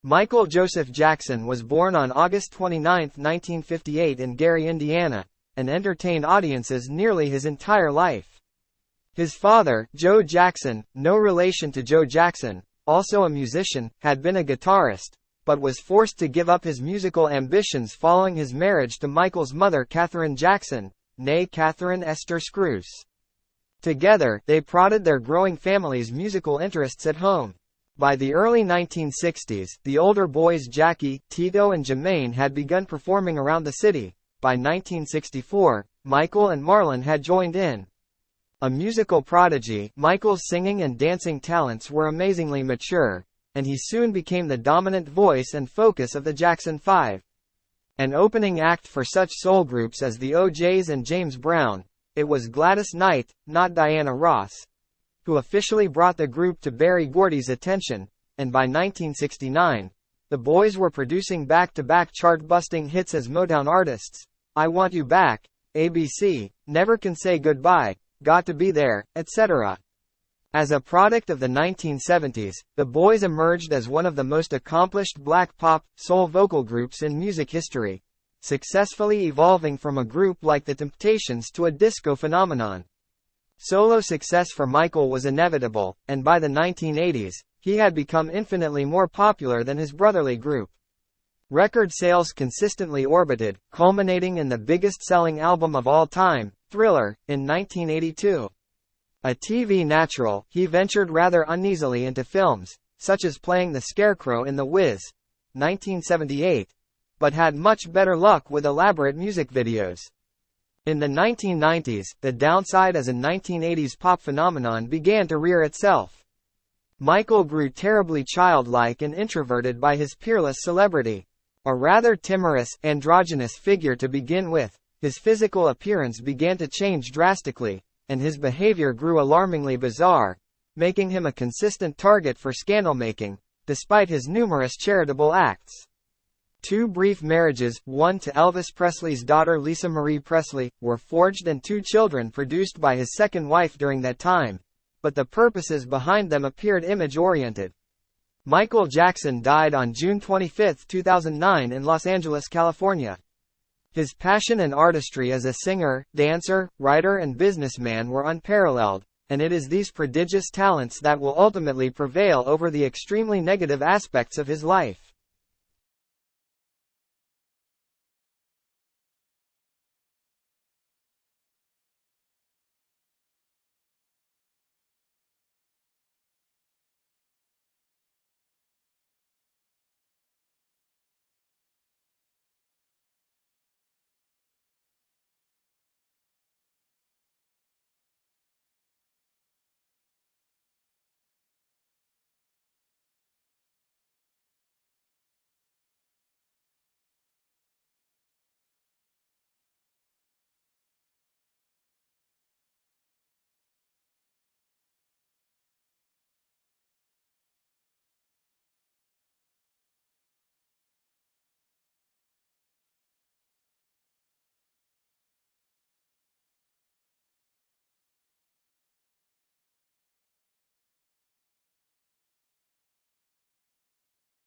Michael Joseph Jackson was born on August 29, 1958 in Gary, Indiana, and entertained audiences nearly his entire life. His father, Joe Jackson, no relation to Joe Jackson, also a musician, had been a guitarist, but was forced to give up his musical ambitions following his marriage to Michael's mother Catherine Jackson, née Catherine Esther Screws. Together, they prodded their growing family's musical interests at home. By the early 1960s, the older boys Jackie, Tito and Jermaine had begun performing around the city. By 1964, Michael and Marlon had joined in. A musical prodigy, Michael's singing and dancing talents were amazingly mature, and he soon became the dominant voice and focus of the Jackson 5. An opening act for such soul groups as the O'Jays and James Brown, it was Gladys Knight, not Diana Ross, who officially brought the group to Berry Gordy's attention, and by 1969, the boys were producing back-to-back chart-busting hits as Motown artists: I Want You Back, ABC, Never Can Say Goodbye, Got to Be There, etc. As a product of the 1970s, the boys emerged as one of the most accomplished black pop, soul vocal groups in music history, successfully evolving from a group like The Temptations to a disco phenomenon. Solo success for Michael was inevitable, and by the 1980s, he had become infinitely more popular than his brotherly group. Record sales consistently orbited, culminating in the biggest-selling album of all time, Thriller, in 1982. A TV natural, he ventured rather uneasily into films, such as playing the Scarecrow in The Wiz, 1978, but had much better luck with elaborate music videos. In the 1990s, the downside as a 1980s pop phenomenon began to rear itself. Michael grew terribly childlike and introverted by his peerless celebrity. A rather timorous, androgynous figure to begin with, his physical appearance began to change drastically, and his behavior grew alarmingly bizarre, making him a consistent target for scandal-making, despite his numerous charitable acts. 2 brief marriages, one to Elvis Presley's daughter Lisa Marie Presley, were forged and 2 children produced by his second wife during that time, but the purposes behind them appeared image-oriented. Michael Jackson died on June 25, 2009 in Los Angeles, California. His passion and artistry as a singer, dancer, writer and businessman were unparalleled, and it is these prodigious talents that will ultimately prevail over the extremely negative aspects of his life.